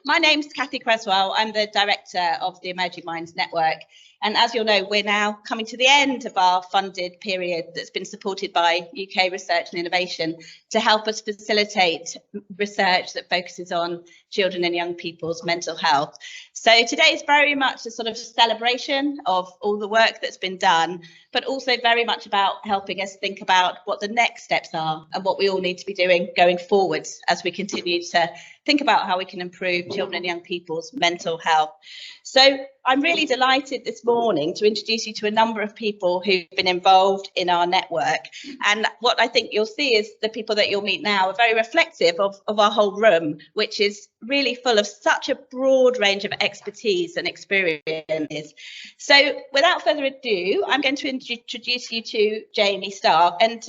My name's Cathy Creswell. I'm the director of the Emerging Minds Network. And as you'll know, we're now coming to the end of our funded period that's been supported by UK Research and Innovation to help us facilitate research that focuses on children and young people's mental health. So today is very much a sort of celebration of all the work that's been done, but also very much about helping us think about what the next steps are and what we all need to be doing going forwards as we continue to think about how we can improve children and young people's mental health. So I'm really delighted this morning to introduce you to a number of people who've been involved in our network. And what I think you'll see is the people that you'll meet now are very reflective of our whole room, which is really full of such a broad range of expertise and experiences. So without further ado, I'm going to introduce you to Jamie Stark. And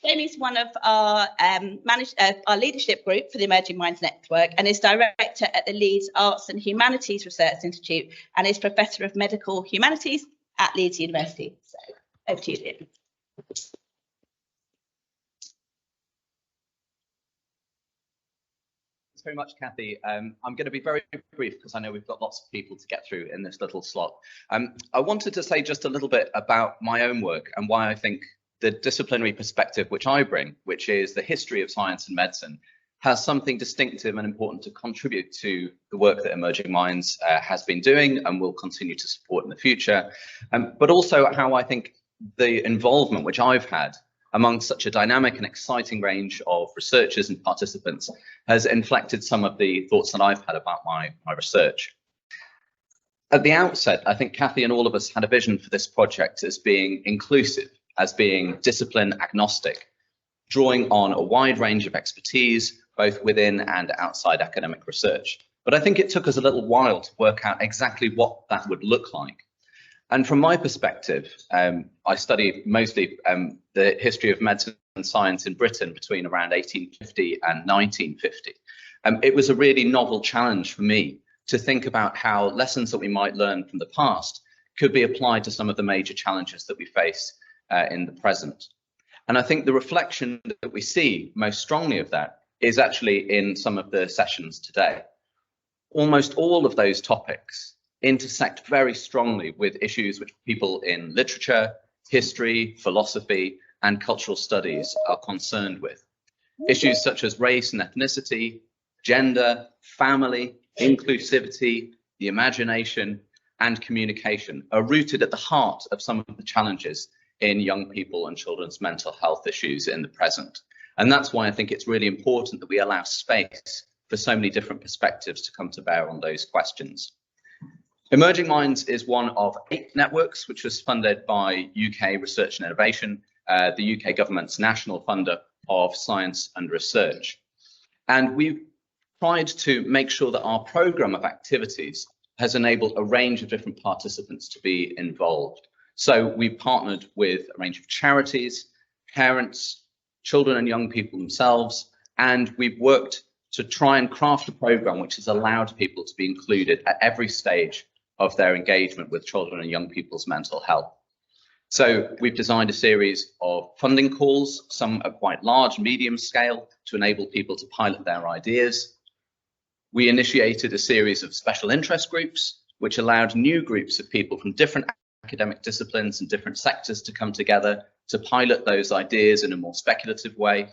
Jamie's one of our leadership group for the Emerging Minds Network and is director at the Leeds Arts and Humanities Research Institute and is Professor of Medical Humanities at Leeds University. So over to you, Jamie. Thanks very much, Cathy. I'm going to be very brief because I know we've got lots of people to get through in this little slot. I wanted to say just a little bit about my own work and why I think the disciplinary perspective which I bring, which is the history of science and medicine, has something distinctive and important to contribute to the work that Emerging Minds has been doing and will continue to support in the future, but also how I think the involvement which I've had among such a dynamic and exciting range of researchers and participants has inflected some of the thoughts that I've had about my research. At the outset, I think Cathy and all of us had a vision for this project as being inclusive, as being discipline agnostic, drawing on a wide range of expertise, both within and outside academic research. But I think it took us a little while to work out exactly what that would look like. And from my perspective, I study mostly the history of medicine and science in Britain between around 1850 and 1950. It was a really novel challenge for me to think about how lessons that we might learn from the past could be applied to some of the major challenges that we face in the present. And I think the reflection that we see most strongly of that is actually in some of the sessions today. Almost all of those topics intersect very strongly with issues which people in literature, history, philosophy, and cultural studies are concerned with. Issues such as race and ethnicity, gender, family, inclusivity, the imagination, and communication are rooted at the heart of some of the challenges in young people and children's mental health issues in the present. And that's why I think it's really important that we allow space for so many different perspectives to come to bear on those questions. Emerging Minds is one of 8 networks which was funded by UK Research and Innovation, the UK government's national funder of science and research. And we've tried to make sure that our programme of activities has enabled a range of different participants to be involved. So we partnered with a range of charities, parents, children and young people themselves, and we've worked to try and craft a programme which has allowed people to be included at every stage of their engagement with children and young people's mental health. So we've designed a series of funding calls, some are quite large, medium scale, to enable people to pilot their ideas. We initiated a series of special interest groups, which allowed new groups of people from different academic disciplines and different sectors to come together to pilot those ideas in a more speculative way.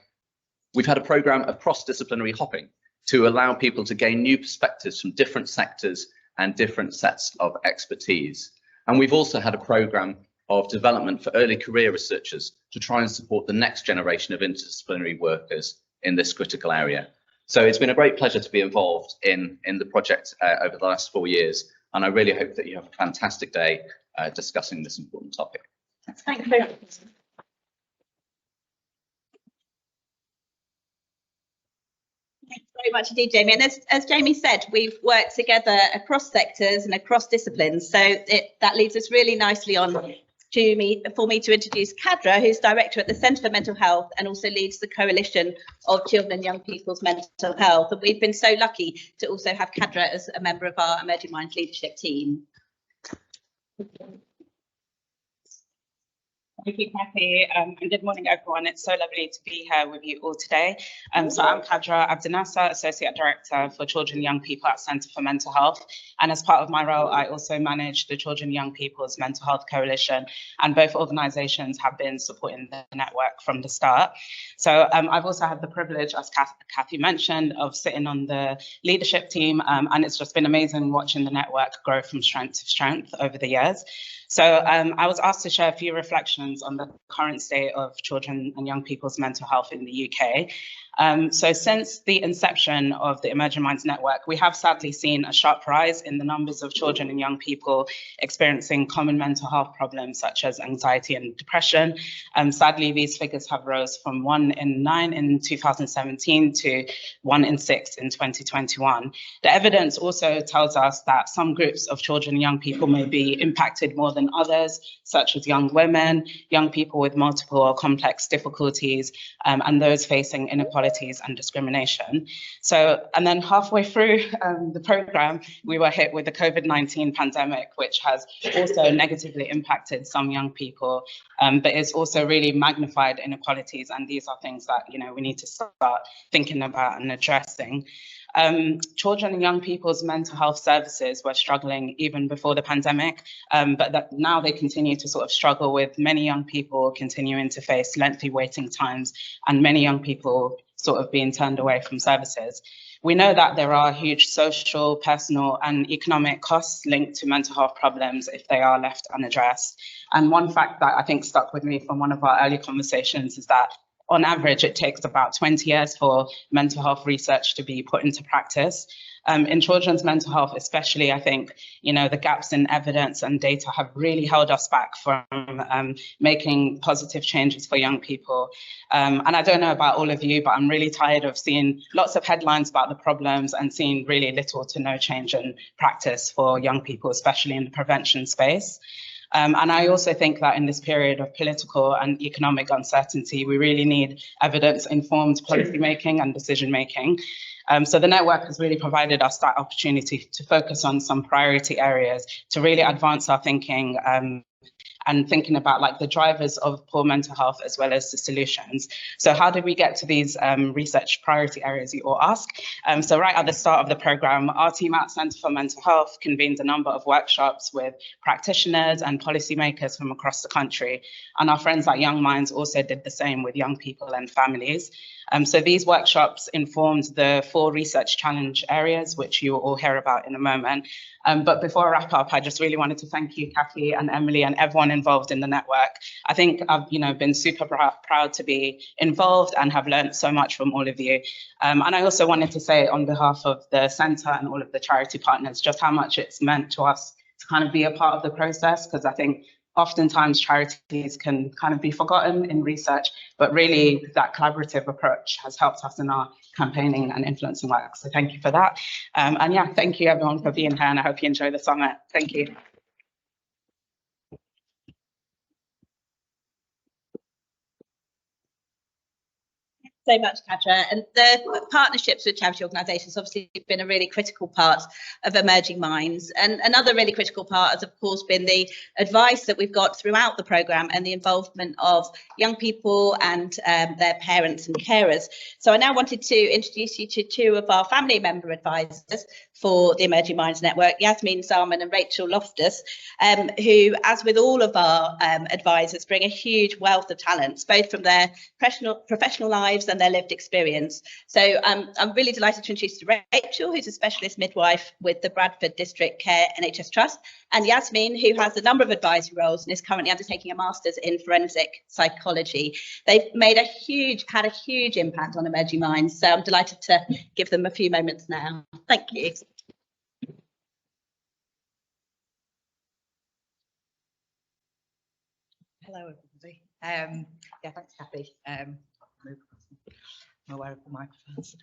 We've had a programme of cross-disciplinary hopping to allow people to gain new perspectives from different sectors and different sets of expertise. And we've also had a programme of development for early career researchers to try and support the next generation of interdisciplinary workers in this critical area. So it's been a great pleasure to be involved in the project over the last 4 years, and I really hope that you have a fantastic day discussing this important topic. Thank you very much. Thanks very much indeed, Jamie. And as Jamie said, we've worked together across sectors and across disciplines. So that leads us really nicely on for me to introduce Kadra, who's director at the Centre for Mental Health and also leads the Coalition of Children and Young People's Mental Health. And we've been so lucky to also have Kadra as a member of our Emerging Minds leadership team. Thank you, Cathy, and good morning, everyone. It's so lovely to be here with you all today. So I'm Kadra Abdinasir, Associate Director for Children and Young People at Centre for Mental Health. And as part of my role, I also manage the Children and Young People's Mental Health Coalition, and both organisations have been supporting the network from the start. So I've also had the privilege, as Cathy mentioned, of sitting on the leadership team, and it's just been amazing watching the network grow from strength to strength over the years. So I was asked to share a few reflections on the current state of children and young people's mental health in the UK. So since the inception of the Emerging Minds Network, we have sadly seen a sharp rise in the numbers of children and young people experiencing common mental health problems such as anxiety and depression. Sadly, these figures have rose from 1 in 9 in 2017 to 1 in 6 in 2021. The evidence also tells us that some groups of children and young people may be impacted more than others, such as young women, young people with multiple or complex difficulties, and those facing inequalities and discrimination. So, and then halfway through the programme, we were hit with the COVID-19 pandemic, which has also negatively impacted some young people, but it's also really magnified inequalities. And these are things that, you know, we need to start thinking about and addressing. Children and young people's mental health services were struggling even before the pandemic, but that now they continue to sort of struggle, with many young people continuing to face lengthy waiting times and many young people sort of being turned away from services. We know that there are huge social, personal and economic costs linked to mental health problems if they are left unaddressed. And one fact that I think stuck with me from one of our early conversations is that on average, it takes about 20 years for mental health research to be put into practice. In children's mental health, especially, I think, you know, the gaps in evidence and data have really held us back from making positive changes for young people. And I don't know about all of you, but I'm really tired of seeing lots of headlines about the problems and seeing really little to no change in practice for young people, especially in the prevention space. And I also think that in this period of political and economic uncertainty, we really need evidence-informed policymaking and decision-making. So the network has really provided us that opportunity to focus on some priority areas to really advance our thinking and thinking about like the drivers of poor mental health as well as the solutions. So how did we get to these research priority areas, you all ask? So right at the start of the programme, our team at Centre for Mental Health convened a number of workshops with practitioners and policymakers from across the country. And our friends at Young Minds also did the same with young people and families. So these workshops informed the 4 research challenge areas, which you will all hear about in a moment. But before I wrap up, I just really wanted to thank you, Cathy and Emily, and everyone involved in the network. I think I've, you know, been super proud to be involved and have learned so much from all of you. And I also wanted to say on behalf of the centre and all of the charity partners, just how much it's meant to us to kind of be a part of the process, because I think oftentimes charities can kind of be forgotten in research, but really that collaborative approach has helped us in our campaigning and influencing work. So thank you for that. And yeah, thank you everyone for being here, and I hope you enjoy the summit. Thank you. So much, Kadra. And the partnerships with charity organisations obviously been a really critical part of Emerging Minds. And another really critical part has, of course, been the advice that we've got throughout the programme and the involvement of young people and their parents and carers. So I now wanted to introduce you to 2 of our family member advisors for the Emerging Minds Network, Yasmeen, Zaman and Rachael Loftus, who, as with all of our advisors, bring a huge wealth of talents, both from their professional lives and their lived experience. So I'm really delighted to introduce Rachael, who's a specialist midwife with the Bradford District Care NHS Trust, and Yasmeen, who has a number of advisory roles and is currently undertaking a master's in forensic psychology. They've had a huge impact on Emerging Minds, so I'm delighted to give them a few moments now. Thank you. Hello, everybody. Yeah, thanks, Cathy. I'm aware of the microphones.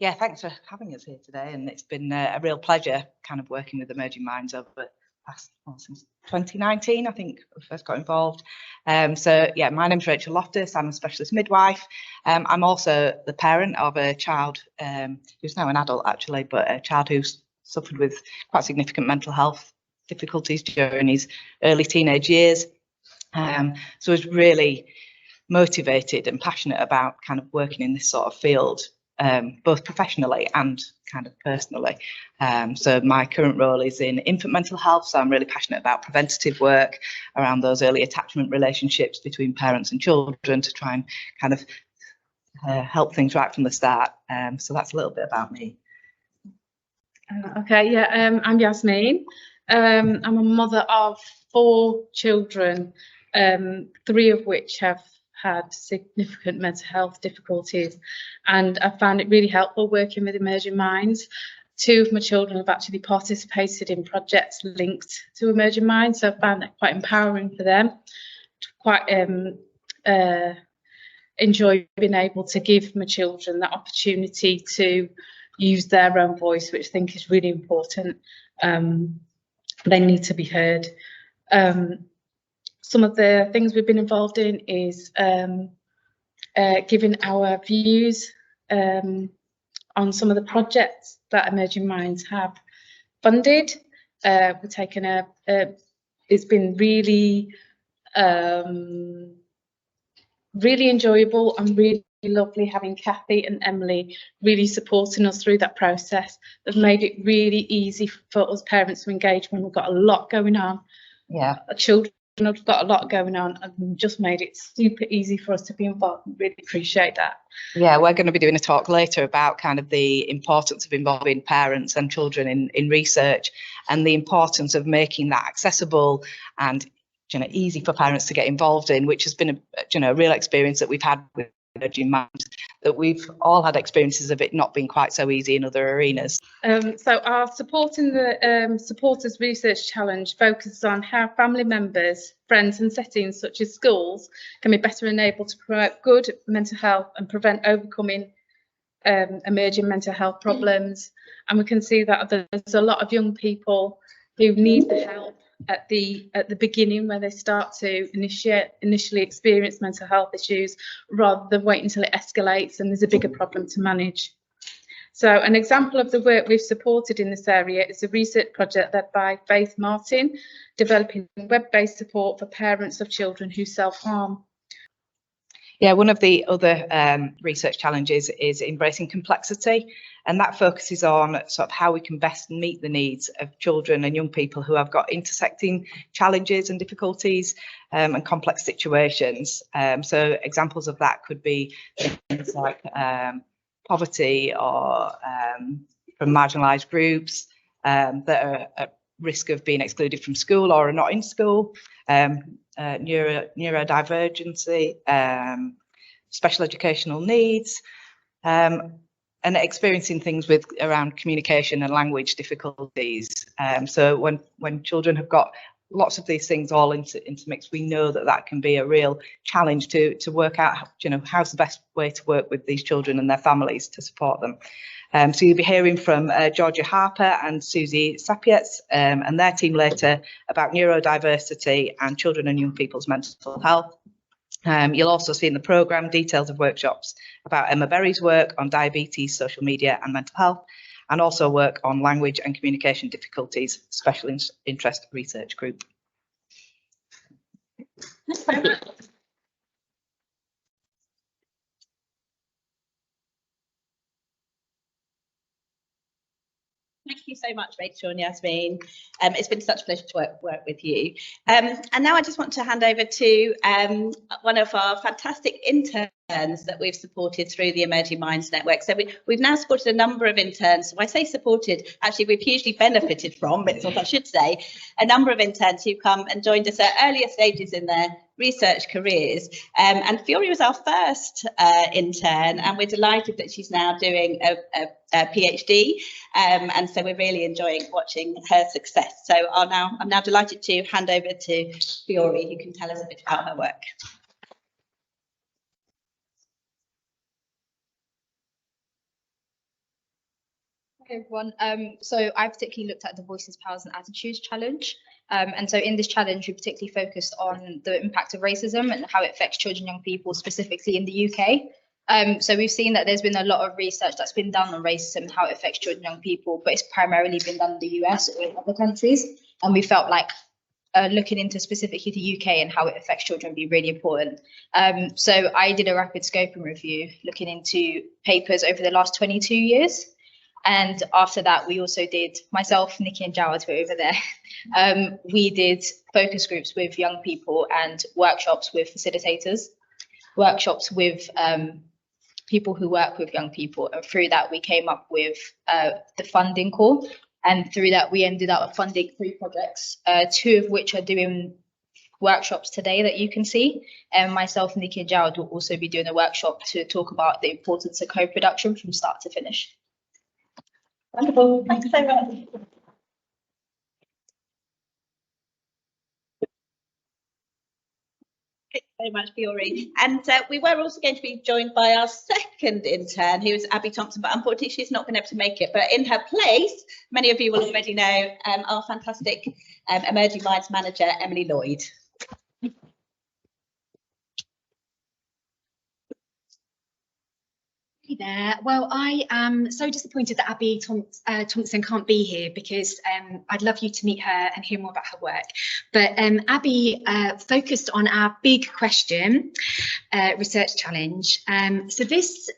Yeah, thanks for having us here today, and it's been a real pleasure kind of working with Emerging Minds over the past, since 2019, I think I first got involved. So yeah, my name's Rachael Loftus. I'm a specialist midwife. I'm also the parent of a child who's now an adult actually, but a child who's suffered with quite significant mental health difficulties during his early teenage years. So I was really motivated and passionate about kind of working in this sort of field, both professionally and kind of personally. So my current role is in infant mental health, so I'm really passionate about preventative work around those early attachment relationships between parents and children to try and kind of help things right from the start. So that's a little bit about me. Okay, yeah, I'm Yasmeen. I'm a mother of 4 children, 3 of which have had significant mental health difficulties, and I found it really helpful working with Emerging Minds. 2 of my children have actually participated in projects linked to Emerging Minds, so I found that quite empowering for them. Quite enjoy being able to give my children that opportunity to use their own voice, which I think is really important. They need to be heard. Some of the things we've been involved in is giving our views on some of the projects that Emerging Minds have funded. We're taking it's been really really enjoyable and really lovely having Cathy and Emily really supporting us through that process. They've made it really easy for us parents to engage when we've got a lot going on. Yeah, Children have got a lot going on, and just made it super easy for us to be involved. Really appreciate that. Yeah, we're going to be doing a talk later about kind of the importance of involving parents and children in research, and the importance of making that accessible and easy for parents to get involved in, which has been a real experience that we've had with Emerging Minds, that we've all had experiences of it not being quite so easy in other arenas. So our Supporting the Supporters Research Challenge focuses on how family members, friends and settings such as schools can be better enabled to promote good mental health and prevent overcoming emerging mental health problems. And we can see that there's a lot of young people who need the help at the beginning, where they start to initially experience mental health issues, rather than wait until it escalates and there's a bigger problem to manage. So an example of the work we've supported in this area is a research project led by Faith Martin, developing web-based support for parents of children who self-harm. Yeah, one of the other research challenges is embracing complexity, and that focuses on sort of how we can best meet the needs of children and young people who have got intersecting challenges and difficulties and complex situations. So examples of that could be things like poverty or from marginalised groups that are at risk of being excluded from school or are not in school. Neurodivergency, special educational needs, and experiencing things around communication and language difficulties. So when children have got lots of these things all intermixed, we know that can be a real challenge to work out, how's the best way to work with these children and their families to support them. So you'll be hearing from Georgia Harper and Susie Sapietz and their team later about neurodiversity and children and young people's mental health. You'll also see in the programme details of workshops about Emma Berry's work on diabetes, social media and mental health, and also work on language and communication difficulties, special interest research group. Thank you so much, Rachael and Yasmeen. It's been such a pleasure to work with you. And now I just want to hand over to one of our fantastic interns that we've supported through the Emerging Minds Network. So we've now supported a number of interns. So I say supported, actually we've hugely benefited from, it's what I should say, a number of interns who come and joined us at earlier stages in their research careers. And Fiyory was our first intern, and we're delighted that she's now doing a PhD. And so we're really enjoying watching her success. So I'm now delighted to hand over to Fiyory, who can tell us a bit about her work. Hey everyone, so I particularly looked at the Voices, Powers and Attitudes challenge. And so in this challenge, we particularly focused on the impact of racism and how it affects children and young people, specifically in the UK. So we've seen that there's been a lot of research that's been done on racism and how it affects children and young people, but it's primarily been done in the US or in other countries. And we felt like looking into specifically the UK and how it affects children be really important. So I did a rapid scoping review looking into papers over the last 22 years. And after that, we also did, myself, Nikki and Jawad, who are over there, we did focus groups with young people and workshops with facilitators, workshops with people who work with young people. And through that, we came up with the funding call. And through that, we ended up funding 3 projects, 2 of which are doing workshops today that you can see. And myself, Nikki and Jawad will also be doing a workshop to talk about the importance of co-production from start to finish. Wonderful. Thanks so much. Thanks so much, Fiyory. And we were also going to be joined by our second intern, who is Abby Thompson, but unfortunately she's not been able to make it. But in her place, many of you will already know our fantastic Emerging Minds manager, Emily Lloyd. Hey there. Well, I am so disappointed that Abby Thompson can't be here because I'd love you to meet her and hear more about her work. But Abby focused on our big question research challenge. So this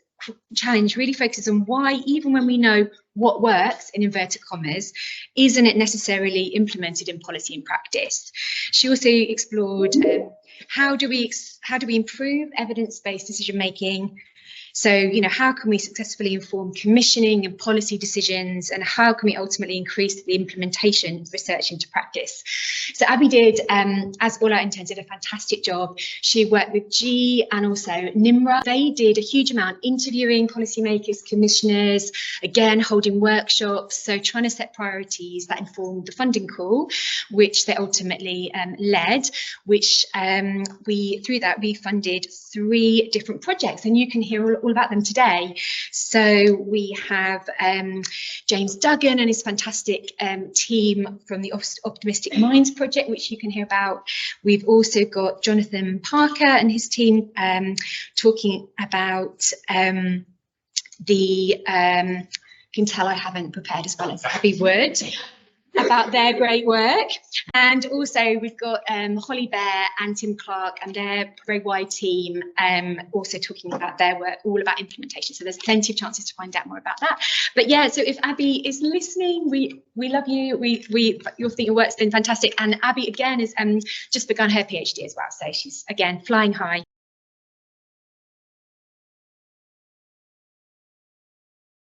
challenge really focuses on why, even when we know what works, in inverted commas, isn't it necessarily implemented in policy and practice. She also explored how do we improve evidence-based decision making. So, you know, how can we successfully inform commissioning and policy decisions, and how can we ultimately increase the implementation of research into practice? So Abby did, as all our interns did, a fantastic job. She worked with G and also NIMRA. They did a huge amount interviewing policymakers, commissioners, again, holding workshops. So trying to set priorities that informed the funding call, which they ultimately led, which through that we funded 3 different projects, and you can hear all about them today. So we have James Duggan and his fantastic team from the Optimistic Minds project, which you can hear about. We've also got Jonathan Parker and his team talking about you can tell I haven't prepared as well as Abby would, about their great work. And also we've got Holly Bear and Tim Clark and their very wide team also talking about their work, all about implementation. So there's plenty of chances to find out more about that. But yeah, so if Abby is listening, we love you. You think your work's been fantastic. And Abby again has just begun her PhD as well. So she's again flying high.